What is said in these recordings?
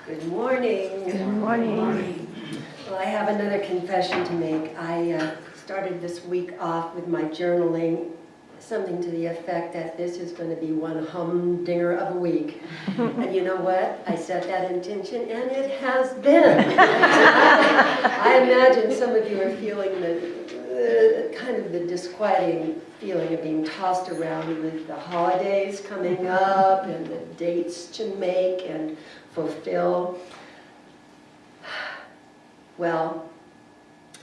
Good morning. Good morning. Well, I have another confession to make. I started this week off with my journaling, something to the effect that this is going to be one humdinger of a week. And you know what? I set that intention, and it has been. I imagine some of you are feeling the kind of the disquieting feeling of being tossed around with the holidays coming up and the dates to make and fulfill. Well,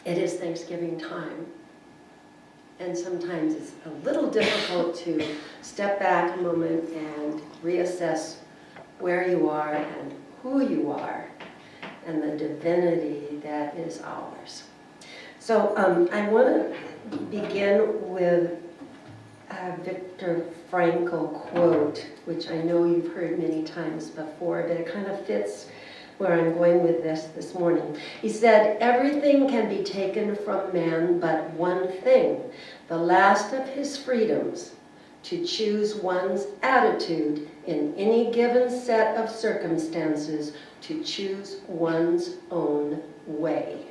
it is Thanksgiving time, and sometimes it's a little difficult to step back a moment and reassess where you are and who you are and the divinity that is ours. So I want to begin with a Viktor Frankl quote, which I know you've heard many times before, but it kind of fits where I'm going with this morning. He said, "Everything can be taken from man but one thing, the last of his freedoms, to choose one's attitude in any given set of circumstances, to choose one's own way."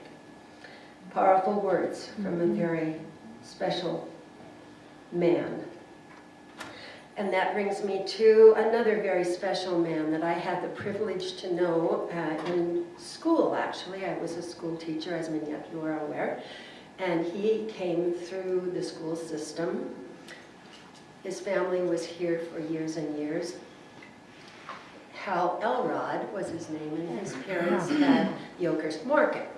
Powerful words from a very special man. And that brings me to another very special man that I had the privilege to know in school, actually. I was a school teacher, as many of you are aware, and he came through the school system. His family was here for years and years. Hal Elrod was his name, and his parents had the Oakhurst market.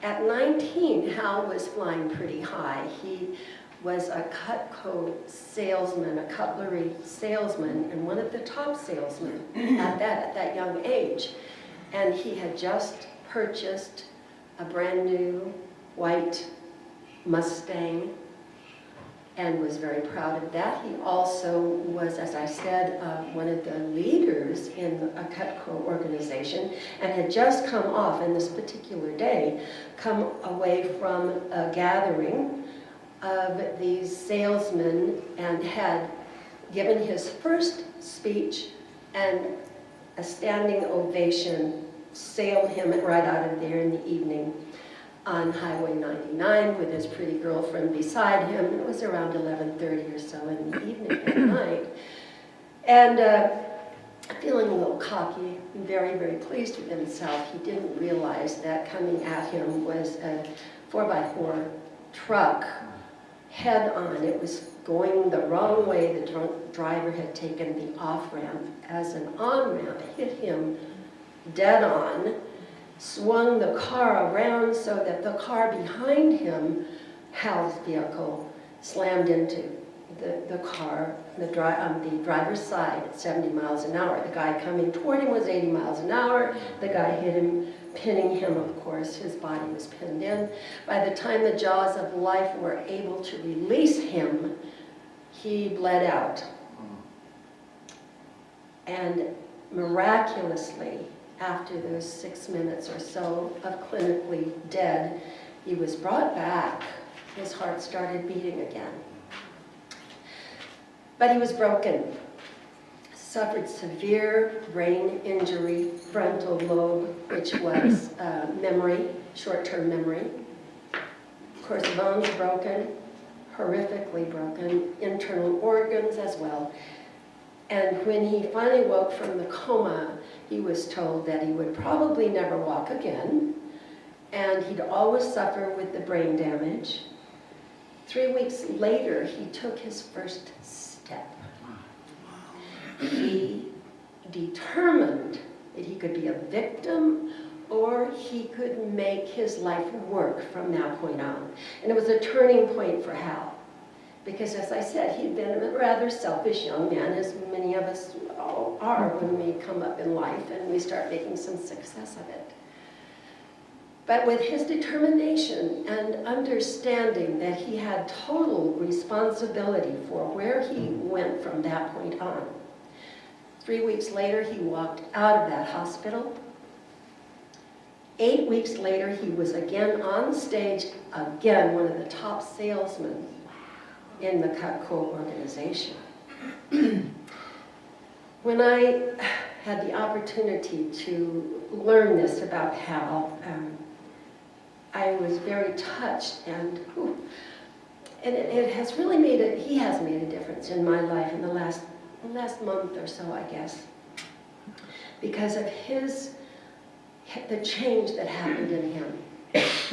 At 19, Hal was flying pretty high. He was a Cutco salesman, a cutlery salesman, and one of the top salesmen at that young age. And he had just purchased a brand new white Mustang and was very proud of that. He also was, as I said, one of the leaders in a Cutco organization, and had just come off, in this particular day, come away from a gathering of these salesmen and had given his first speech, and a standing ovation sailed him right out of there in the evening on Highway 99 with his pretty girlfriend beside him. It was around 11:30 or so in the evening at night. And feeling a little cocky, very, very pleased with himself, he didn't realize that coming at him was a 4x4 truck head on. It was going the wrong way. The drunk driver had taken the off-ramp as an on-ramp, hit him dead on, swung the car around so that the car behind him, Hal's vehicle, slammed into the car on the driver's side at 70 miles an hour. The guy coming toward him was 80 miles an hour. The guy hit him, pinning him, of course. His body was pinned in. By the time the jaws of life were able to release him, he bled out. And miraculously, after those 6 minutes or so of clinically dead, he was brought back. His heart started beating again. But he was broken, suffered severe brain injury, frontal lobe, which was memory, short-term memory. Of course, bones broken, horrifically broken, internal organs as well. And when he finally woke from the coma, he was told that he would probably never walk again, and he'd always suffer with the brain damage. 3 weeks later, he took his first step. He determined that he could be a victim or he could make his life work from that point on. And it was a turning point for Hal. Because, as I said, he'd been a rather selfish young man, as many of us all are when we come up in life and we start making some success of it. But with his determination and understanding that he had total responsibility for where he went from that point on, 3 weeks later, he walked out of that hospital. 8 weeks later, he was again on stage, again, one of the top salesmen in the Cutco organization. When I had the opportunity to learn this about Hal, I was very touched, and it has really he has made a difference in my life in the last month or so, I guess, because of the change that happened in him.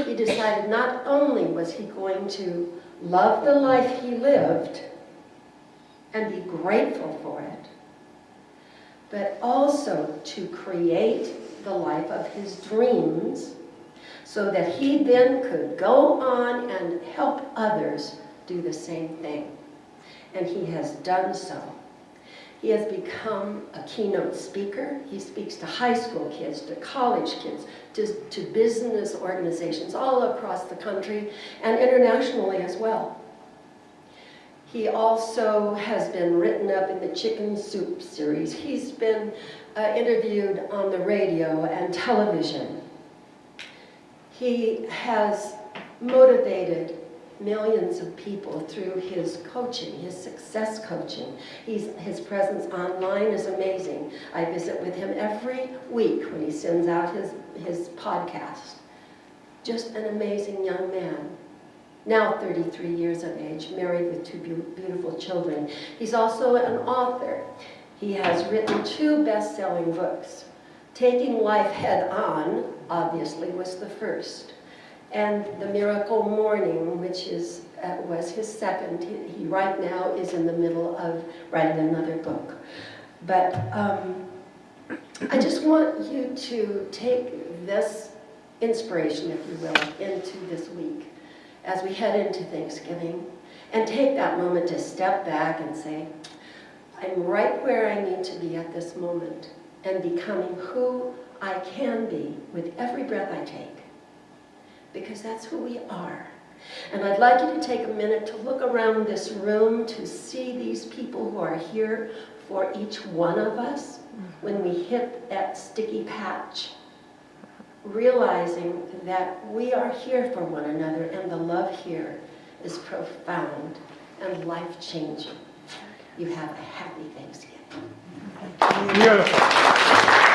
He decided not only was he going to love the life he lived and be grateful for it, but also to create the life of his dreams so that he then could go on and help others do the same thing. And he has done so. He has become a keynote speaker. He speaks to high school kids, to college kids, to business organizations all across the country and internationally as well. He also has been written up in the Chicken Soup series. He's been interviewed on the radio and television. He has motivated millions of people through his coaching, his success coaching. His presence online is amazing. I visit with him every week when he sends out his podcast. Just an amazing young man. Now 33 years of age, married with 2 beautiful children. He's also an author. He has written 2 best-selling books. Taking Life Head On, obviously, was the first. And The Miracle Morning, which was his second. He right now is in the middle of writing another book. But I just want you to take this inspiration, if you will, into this week as we head into Thanksgiving, and take that moment to step back and say, I'm right where I need to be at this moment, and becoming who I can be with every breath I take. Because that's who we are. And I'd like you to take a minute to look around this room to see these people who are here for each one of us when we hit that sticky patch, realizing that we are here for one another, and the love here is profound and life-changing. You have a happy Thanksgiving. Beautiful.